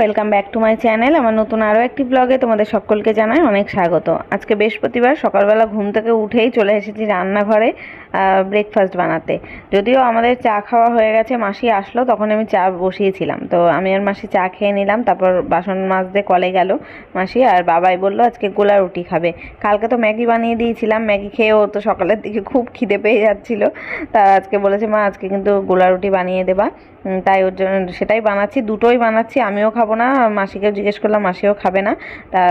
Welcome back to my channel. আমার নতুন আরও একটি ব্লগে তোমাদের সকলকে জানাই অনেক স্বাগত। আজকে বৃহস্পতিবার, সকালবেলা ঘুম থেকে উঠেই চলে এসেছি রান্নাঘরে ব্রেকফাস্ট বানাতে। যদিও আমাদের চা খাওয়া হয়ে গেছে, মাসি আসলো তখন আমি চা বসিয়েছিলাম, তো আমি আর মাসি চা খেয়ে নিলাম। তারপর বাসন মাজতে কলে গেল মাসি, আর বাবাই বললো আজকে গোলা রুটি খাবে। কালকে তো ম্যাগি বানিয়ে দিয়েছিলাম, ম্যাগি খেয়েও তো সকালের দিকে খুব খিদে পেয়ে যাচ্ছিলো। তা আজকে বলেছে মা আজকে কিন্তু গোলা রুটি বানিয়ে দেবা, তাই ওর জন্য সেটাই বানাচ্ছি। দুটোই বানাচ্ছি, আমিও খাবো না, মাসিকেও জিজ্ঞেস করলাম, মাসিও খাবে না। তা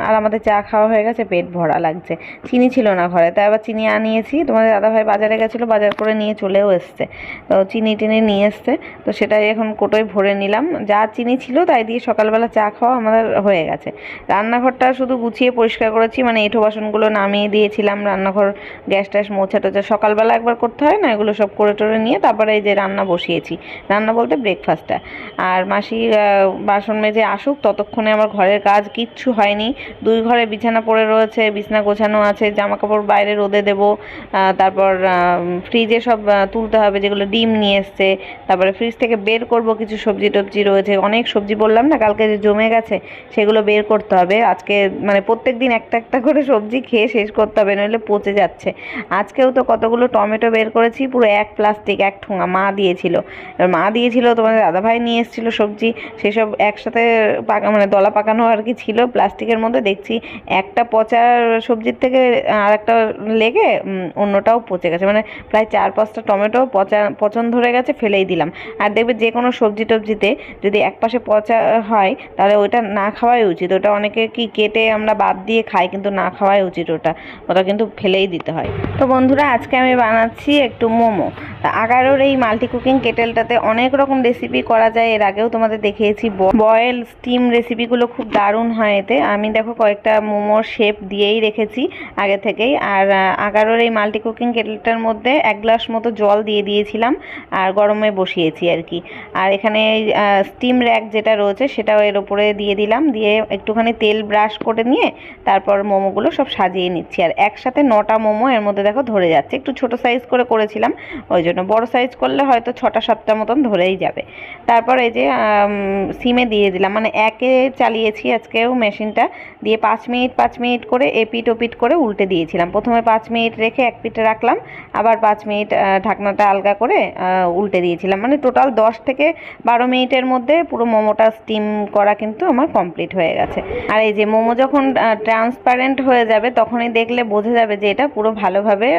আর আমাদের চা খাওয়া হয়ে গেছে, পেট ভরা লাগছে। চিনি ছিল না ঘরে, তাই আবার চিনি আনিয়েছি। তোমাদের দাদাভাই বাজারে গেছিলো, বাজার করে নিয়ে চলেও এসছে, তো চিনি টিনি নিয়ে এসছে, তো সেটাই এখন কোটোয় ভরে নিলাম। যা চিনি ছিল তাই দিয়ে সকালবেলা চা খাওয়া আমাদের হয়ে গেছে। রান্নাঘরটা শুধু গুছিয়ে পরিষ্কার করেছি, মানে এঁঠো বাসনগুলো নামিয়ে দিয়েছিলাম। রান্নাঘর গ্যাস ট্যাস মোছা টোছা সকালবেলা একবার করতে হয় না, এগুলো সব করে টোরে নিয়ে তারপরে এই যে রান্না বসিয়েছি। রান্না বলতে ব্রেকফাস্টটা। আর মাসি বাসন মেজে আসুক, ততক্ষণে আমার ঘরের কাজ কিচ্ছু হয়নি। দুই ঘরে বিছানা পড়ে রয়েছে, বিছানা গোছানো আছে, জামা কাপড় বাইরে রোদে দেবো। তারপর ফ্রিজে সব তুলতে হবে, যেগুলো ডিম নিয়ে এসছে। তারপরে ফ্রিজ থেকে বের করব কিছু সবজি টবজি রয়েছে, অনেক সবজি বললাম না কালকে যে জমে গেছে, সেগুলো বের করতে হবে আজকে। মানে প্রত্যেক দিন একটা একটা করে সবজি খেয়ে শেষ করতে হবে, নইলে পচে যাচ্ছে। আজকেও তো কতগুলো টমেটো বের করেছি, পুরো এক প্লাস্টিক, এক ঠোঙা মা দিয়েছিল। মা দিয়েছিল, তোমাদের দাদাভাই নিয়ে এসেছিলো সবজি, সেসব একসাথে মানে দলা পাকানো আর কি ছিল প্লাস্টিকের মধ্যে। দেখছি একটা পচা সবজির থেকে আর একটা লেগে অন্যটাও পচে গেছে, মানে প্রায় 4-5টা টমেটো পচন ধরে গেছে, ফেলেই দিলাম। আর দেখবে যে কোনো সবজি টবজিতে যদি এক পাশে পচা হয় তাহলে ওইটা না খাওয়াই উচিত। ওটা অনেকে কি কেটে আমরা বাদ দিয়ে খাই, কিন্তু না খাওয়াই উচিত, ওটা কিন্তু ফেলেই দিতে হয়। তো বন্ধুরা, আজকে আমি বানাচ্ছি একটু মোমো। আগারোর এই মাল্টি কুকিং কেটেলটাতে অনেক রকম রেসিপি করা যায়, এর আগেও তোমাদের দেখিয়েছি। বয়েল স্টিম রেসিপিগুলো খুব দারুণ হয় এতে। আমি দেখো কয়েকটা মোমোর শেপ দিয়েই রেখেছি আগে থেকেই। আর আগারোর এই মাল্টি কুকিং কেটেলটার মধ্যে 1 গ্লাস মতো জল দিয়ে দিয়েছিলাম আর গরমে বসিয়েছি আর কি। আর এখানে স্টিম র্যাক যেটা রয়েছে সেটাও এর ওপরে দিয়ে দিলাম, দিয়ে একটুখানি তেল ব্রাশ করে নিয়ে তারপর মোমোগুলো সব সাজিয়ে নিচ্ছি। আর একসাথে 9টা মোমো এর মধ্যে দেখো ধরে যাচ্ছে। একটু ছোট সাইজ করে করেছিলাম, ওই জন্য। বড় সাইজ করলে হয়তো 6টা-7টা মতন ধরেই যাবে। তারপর এই যে সিমে দিয়ে দিলাম, মানে একে চালিয়েছি আজকেও মেশিনটা দিয়ে 5 মিনিট করে এপিট ওপিট করে উল্টে দিয়েছিলাম। প্রথমে 5 মিনিট রেখে এক পিঠে রাখলাম, আবার 5 মিনিট ঢাকনাটা আলগা করে উল্টে দিয়েছিলাম। মানে টোটাল 10 থেকে 12 মিনিটের মধ্যে পুরো মোমোটা স্টিম করা কিন্তু আমার কমপ্লিট হয়ে গেছে। আর এই যে মোমো যখন ট্রান্সপারেন্ট হয়ে যাবে তখনই দেখলে বোঝা যাবে যে এটা পুরো ভালোভাবে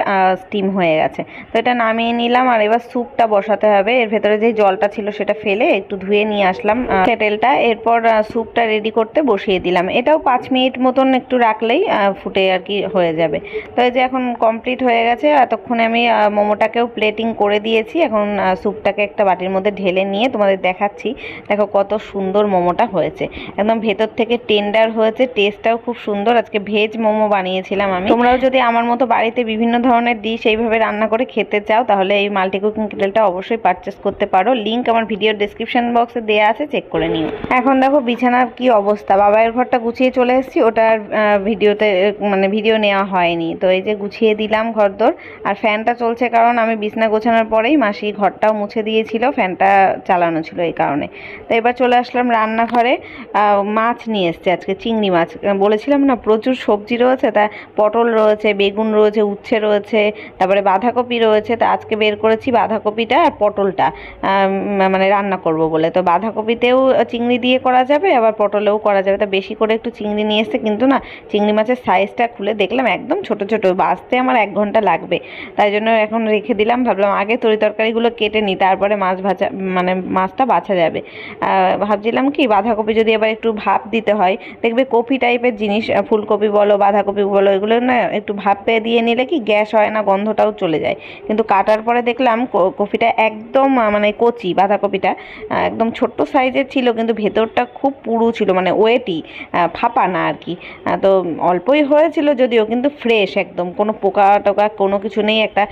স্টিম হয়ে গেছে। তো এটা নামিয়ে নিলাম। আর এবার স্যুপটা বসাতে হবে। এর ভেতরে যে জলটা ছিল সেটা ফেলে একটু ধুয়ে নিয়ে আসলাম কেটেলটা। এরপর স্যুপটা রেডি করতে বসিয়ে দিলাম। এটাও 5 মিনিট মতন একটু রাখলেই ফুটে আর কি হয়ে যাবে। তো এই যে এখন কমপ্লিট হয়ে গেছে। এতক্ষণে আমি মোমোটাকেও প্লেটিং করে দিয়েছি। এখন স্যুপটাকে একটা বাটির মধ্যে ঢেলে নিয়ে তোমাদের দেখাচ্ছি। দেখো কত সুন্দর মোমোটা হয়েছে, একদম ভেতর থেকে টেন্ডার হয়েছে, টেস্টটাও খুব সুন্দর। আজকে ভেজ মোমো বানিয়েছিলাম আমি। তোমরাও যদি আমার মতো বাড়িতে বিভিন্ন ধরনের ডিশ এইভাবে রান্না করে খেতে চাও তাহলে এই মাল্টি কুকিং কেটেলটা অবশ্যই পারচেস করতে পারো। লিঙ্ক আমার ভিডিওর ডেসক্রিপশন বক্সে দেওয়া আছে, চেক করে নিও। এখন দেখো বিছানার কি অবস্থা। বাবাইয়ের ঘরটা গুছিয়ে চলে এসেছি, ওটার ভিডিওতে মানে ভিডিও নেওয়া হয়নি। তো এই যে গুছিয়ে দিলাম ঘরদোর। আর ফ্যানটা চলছে কারণ আমি বিছানা গোছানোর পরেই মাসি ঘরটাও মুছে দিয়েছিল, ফ্যানটা চালানো ছিল এই কারণে। তো এবার চলে আসলাম রান্নাঘরে। মাছ নিয়ে এসছে আজকে, চিংড়ি মাছ। বলেছিলাম না প্রচুর সবজি রয়েছে, তা পটল রয়েছে, বেগুন রয়েছে, উচ্ছে রয়েছে, তারপরে বাঁধাকপি রয়েছে। তা আজকে বের করেছি বাঁধাকপিটা আর পটলটা মানে রান্না করব বলে। তো বাঁধাকপিতেও চিংড়ি দিয়ে করা যাবে, আবার পটলেও করা যাবে। তা বেশি করে একটু চিংড়ি নিয়ে এসছে, কিন্তু না চিংড়ি মাছের সাইজটা খুলে দেখলাম একদম ছোট ছোট, বাছতে আমার 1 ঘন্টা লাগবে। তাই জন্য এখন রেখে দিলাম, ভাবলাম আগে তরকারিগুলো কেটে নিই, তারপরে মাছ ভাজা মানে মাছটা বাছা যাবে। ভাবছিলাম কি বাঁধাকপি যদি আবার একটু ভাপ দিতে হয়, দেখবে কপি টাইপের জিনিস, ফুলকপি বলো বাঁধাকপি বলো, এগুলো না একটু ভাপে দিয়ে নিলে কি গ্যাস হয় না, গন্ধটাও চলে যায়। কিন্তু কাটার পরে দেখলাম কপিটা একদম মানে কচি, বাঁধাকপিটা একদম ছোট্ট সাইজের ছিল, কিন্তু ভেতরটা খুব পুরু ছিল, মানে ওয়েটই, ফাঁপা না আর কি। তো অল্পই হয়েছিল যদিও, কিন্তু ফ্রেশ একদম, কোনো পোকা টোকা কোনো কিছু নেই, একটা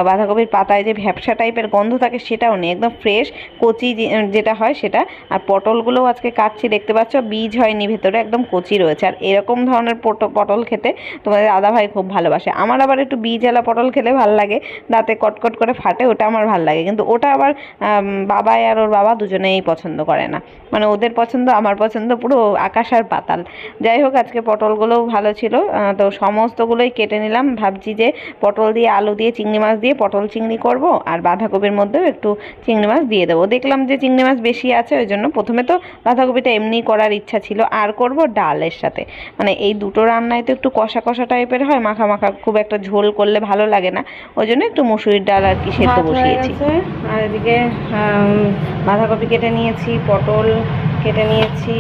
বাঁধাকপির পাতায় যে ভ্যাপসা টাইপের গন্ধ থাকে সেটাও নেই, একদম ফ্রেশ কচি যেটা হয় সেটা। আর পটলগুলোও আজকে কাটছি, দেখতে পাচ্ছ বীজ হয়নি ভেতরে, একদম কচি রয়েছে। আর এরকম ধরনের পটল খেতে তোমাদের দাদাভাই খুব ভালোবাসে। আমার আবার একটু বীজওয়ালা পটল খেলে ভালো লাগে, দাঁতে কটকট করে ফাটে, ওটা আমার ভালো লাগে, কিন্তু ওটা আবার বাবা আর ওর বাবা দুজনেই পছন্দ করে না। মানে ওদের পছন্দ আমার পছন্দ পুরো আকাশ আর পাতাল। যাই হোক, আজকে পটলগুলোও ভালো ছিল, তো সমস্তগুলোই কেটে নিলাম। ভাবছি যে পটল দিয়ে আলু দিয়ে চিংড়ি মাছ দিয়ে পটল চিংড়ি করব, আর বাঁধাকপির মধ্যেও একটু চিংড়ি মাছ দিয়ে দেবো। দেখলাম যে চিংড়ি মাছ বেশি আছে, ওই জন্য প্রথমে তো বাঁধাকপিটা এমনি করার ইচ্ছা ছিল, আর করব ডালের সাথে। মানে এই দুটো রান্নায় তো একটু কষা কষা টাইপের হয়, মাখা মাখা, খুব একটা ঝোল করলে ভালো লাগে না, ওই জন্য একটু মুসুরির ডাল আর কি সেদ্ধ বসিয়েছি। আর এদিকে বাঁধাকপি কেটে নিয়েছি, পটল কেটে নিয়েছি,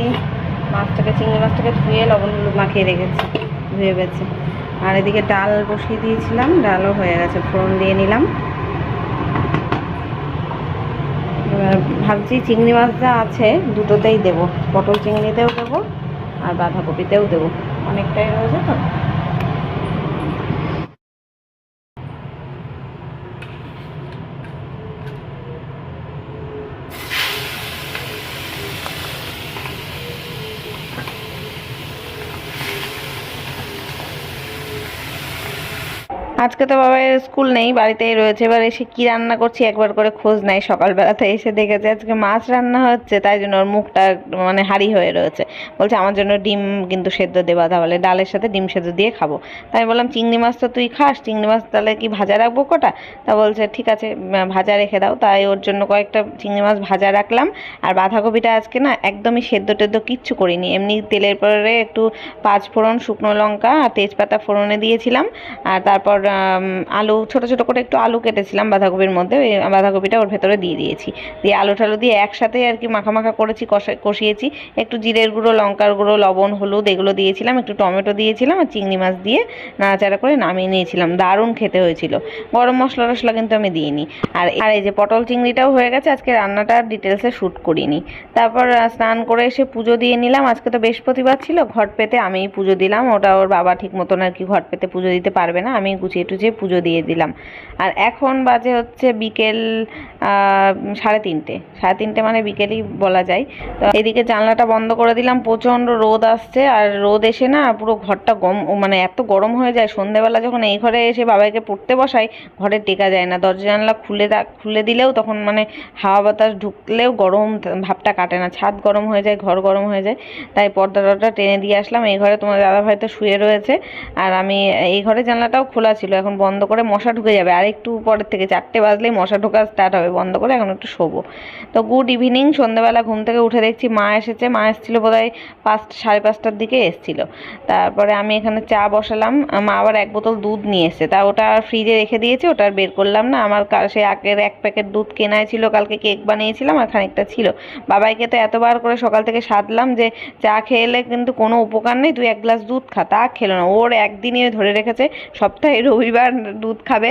চিংড়ি মাছটাকে ধুয়ে লবণ হলুদ মাখিয়ে রেখেছি, ধুয়ে গেছে। আর এদিকে ডাল বসিয়ে দিয়েছিলাম, ডালও হয়ে গেছে, ফোড়ন দিয়ে নিলাম। এবার ভাবছি চিংড়ি মাছ যা আছে দুটোতেই দেবো, পটল চিংড়িতেও দেবো আর বাঁধাকপিতেও দেবো, অনেকটাই রয়েছে তো। আজকে তো বাবার স্কুল নেই, বাড়িতেই রয়েছে। এবার এসে কি রান্না করছি একবার করে খোঁজ নাই, সকালবেলাতে এসে দেখেছে আজকে মাছ রান্না হচ্ছে, তাই জন্য ওর মুখটা মানে হাঁড়ি হয়ে রয়েছে। বলছে আমার জন্য ডিম কিন্তু সেদ্ধ দেওয়া, তাহলে ডালের সাথে ডিম সেদ্ধ দিয়ে খাবো। তাই বললাম চিংড়ি মাছ তো তুই খাস, চিংড়ি মাছ তাহলে কি ভাজা রাখবো কটা? তা বলছে ঠিক আছে ভাজা রেখে দাও। তাই ওর জন্য কয়েকটা চিংড়ি মাছ ভাজা রাখলাম। আর বাঁধাকপিটা আজকে না একদমই সেদ্ধ টেদ্ধ কিচ্ছু করিনি, এমনি তেলের পরে একটু পাঁচ ফোড়ন, শুকনো লঙ্কা আর তেজপাতা ফোড়নে দিয়েছিলাম। আর তারপর আলু ছোট ছোট করে একটু আলু কেটেছিলাম বাঁধাকপির মধ্যে, ওই বাঁধাকপিটা ওর ভেতরে দিয়ে দিয়েছি, দিয়ে আলু টালু দিয়ে একসাথে আর কি মাখা মাখা করেছি, কষিয়েছি। একটু জিরের গুঁড়ো, লঙ্কার গুঁড়ো, লবণ, হলুদ এগুলো দিয়েছিলাম, একটু টমেটো দিয়েছিলাম, আর চিংড়ি মাছ দিয়ে নাড়াচাড়া করে নামিয়ে নিয়েছিলাম। দারুণ খেতে হয়েছিল, গরম মশলা টশলা কিন্তু আমি দিইনি। আর এই যে পটল চিংড়িটাও হয়ে গেছে, আজকে রান্নাটা ডিটেলসে শ্যুট করিনি। তারপর স্নান করে এসে পুজো দিয়ে নিলাম। আজকে তো বৃহস্পতিবার ছিল, ঘট পেতে আমিই পুজো দিলাম, ওটা ওর বাবা ঠিক মতন আর কি ঘট পেতে পুজো দিতে পারবে না, আমি গুছিয়ে টুছিয়ে পুজো দিয়ে দিলাম। আর এখন বাজে হচ্ছে বিকেল 3:30 মানে বিকেলই বলা যায়। তো এদিকে জানলাটা বন্ধ করে দিলাম, প্রচণ্ড রোদ আসছে, আর রোদ এসে না পুরো ঘরটা মানে এত গরম হয়ে যায়। সন্ধ্যেবেলা যখন এই ঘরে এসে বাবাইকে পড়তে বসাই, ঘরে টেকা যায় না, দরজা জানলা খুলে দিলেও তখন মানে হাওয়া বাতাস ঢুকলেও গরম ভাবটা কাটে না, ছাদ গরম হয়ে যায়, ঘর গরম হয়ে যায়। তাই পর্দা টেনে দিয়ে আসলাম। এই ঘরে তোমার দাদাভাই তো শুয়ে রয়েছে, আর আমি এই ঘরে জানলাটাও খোলা ছিল, এখন বন্ধ করে মশা ঢুকে যাবে, আর একটু পরের থেকে 4টে বাজলেই মশা ঢোকা স্টার্ট হবে, বন্ধ করে এখন একটু শোবো। তো গুড ইভিনিং। সন্ধ্যেবেলা ঘুম থেকে উঠে দেখছি মা এসেছে, মা এসেছিলো বোধহয় 5-5:30টার দিকে এসেছিলো। তারপরে আমি এখানে চা বসালাম, মা আবার 1 বোতল দুধ নিয়ে এসছে, তা ওটা ফ্রিজে রেখে দিয়েছে, ওটা আর বের করলাম না। আমার সে আগের 1 প্যাকেট দুধ কেনাই ছিল, কালকে কেক বানিয়েছিলাম আর খানিকটা ছিল। বাবাইকে তো এতবার করে সকাল থেকে সাধলাম যে চা খেলে কিন্তু কোনো উপকার নেই, তুই 1 গ্লাস দুধ খা, তা খেলো না। ওর একদিনই ধরে রেখেছে, সপ্তাহে রবিবার দুধ খাবে,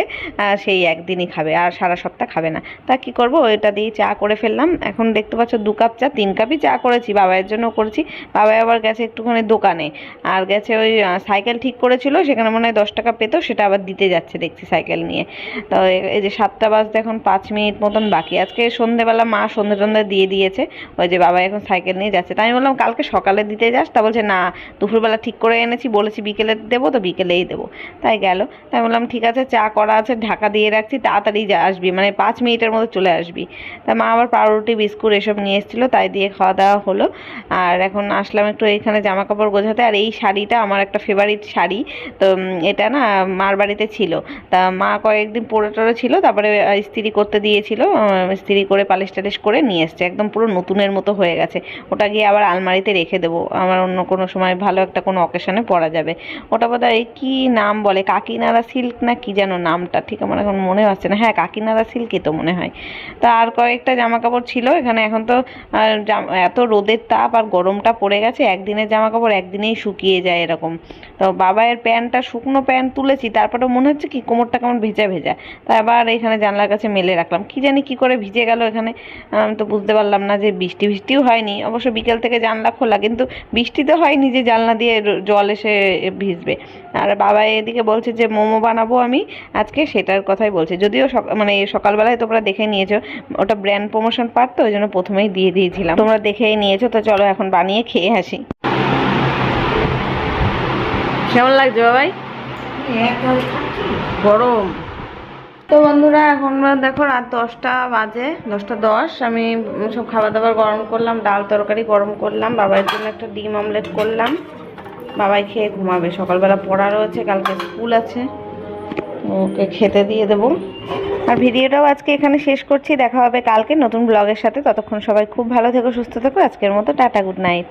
সেই একদিনই খাবে, আর সারা সপ্তাহ খাবে না। তা কি করব, ওইটা দিয়ে চা করে ফেললাম। এখন দেখতে পাচ্ছ 2 কাপ চা, 3 কাপই চা করেছি, বাবাইয়ের জন্য করেছি। বাবাই আবার গেছে একটুখানি দোকানে, আর গেছে ওই সাইকেল ঠিক করেছিল, সেখানে মনে হয় 10 টাকা পেতো, সেটা আবার দিতে যাচ্ছে দেখছি সাইকেল নিয়ে। তো এই যে 7টা বাজতে এখন 5 মিনিট মতন বাকি। আজকে সন্ধ্যেবেলা মা সন্ধ্যে দিয়ে দিয়েছে, ওই যে বাবা এখন সাইকেল নিয়ে যাচ্ছে। তাই আমি বললাম কালকে সকালে দিতে যাস, তা বলছে না দুপুরবেলা ঠিক করে এনেছি, বলেছি বিকেলে দেবো, তো বিকেলেই দেবো। তাই গেল। তাই বললাম ঠিক আছে, চা করা আছে, ঢাকা দিয়ে রাখছি, তাড়াতাড়ি আসবি, মানে 5 মিনিটের মধ্যে চলে আসবি। তা মা আবার পাউরুটি বিস্কুট এসব নিয়ে এসেছিলো, তাই দিয়ে খাওয়া দাওয়া হলো। আর এখন আসলাম একটু এইখানে জামা কাপড় গোছাতে। আর এই শাড়িটা আমার একটা ফেভারিট শাড়ি, তো এটা না মার বাড়িতে ছিল, তা মা কয়েকদিন পরে টরে ছিল, তারপরে ইস্ত্রি করতে দিয়েছিল, ইস্ত্রি করে পালিশ টালিশ করে নিয়ে এসছে, একদম পুরো নতুনের মতো হয়ে গেছে। ওটা গিয়ে আবার আলমারিতে রেখে দেবো, আমার অন্য কোনো সময় ভালো একটা কোনো অকেশনে পরা যাবে। ওটা বোধহয় কি নাম বলে, কাকিনাড়া সিল্ক না কি যেন নামটা, ঠিক আমার এখন মনে হচ্ছে না। হ্যাঁ, কাকিনাড়া সিল্কই তো মনে হয়। তা আর কয়েকটা জামা কাপড় ছিল এখানে। এখন তো এত রোদের তাপ আর গরমটা পড়ে গেছে, একদিনের জামা কাপড় একদিনেই শুকিয়ে যায় এরকম। তো বাবাইয়ের প্যান্টটা, শুকনো প্যান্ট তুলেছি, তারপরেও মনে হচ্ছে কি কোমরটা কেমন ভেজা ভেজা, তাই আবার এখানে জানলার কাছে মেলে রাখলাম। কি জানি কি করে ভিজে গেল এখানে, তো বুঝতে পারলাম না। যে বৃষ্টিও হয়নি, অবশ্য বিকেল থেকে জানলা খোলা, কিন্তু বৃষ্টি তো হয়নি যে জানলা দিয়ে জল এসে ভিজবে। আর বাবা এদিকে বলছে যে মোমো মোমো বানাবো আমি আজকে, সেটার কথাই বলছি। যদিও মানে সকালবেলায় তোমরা দেখে নিয়েছো, ওটা ব্র্যান্ড প্রমোশন পার্ট তো, ওই জন্য প্রথমেই দিয়ে দিয়েছিলাম, তোমরা দেখেই নিয়েছো। তো চলো এখন বানিয়ে খেয়ে আসি। কেমন লাগছে বাবাই? গরম তো বন্ধুরা, এখন দেখো রাত 10টা বাজে, 10টা 10। আমি সব খাবার দাবার গরম করলাম, ডাল তরকারি গরম করলাম, বাবার জন্য একটা ডিম অমলেট করলাম। বাবাই খেয়ে ঘুমাবে, সকালবেলা পড়া রয়েছে, কালকে স্কুল আছে, ওকে খেতে দিয়ে দেবো। আর ভিডিওটাও আজকে এখানে শেষ করছি, দেখা হবে কালকে নতুন ব্লগের সাথে। ততক্ষণ সবাই খুব ভালো থেকো, সুস্থ থেকো। আজকের মতো টাটা, গুড নাইট।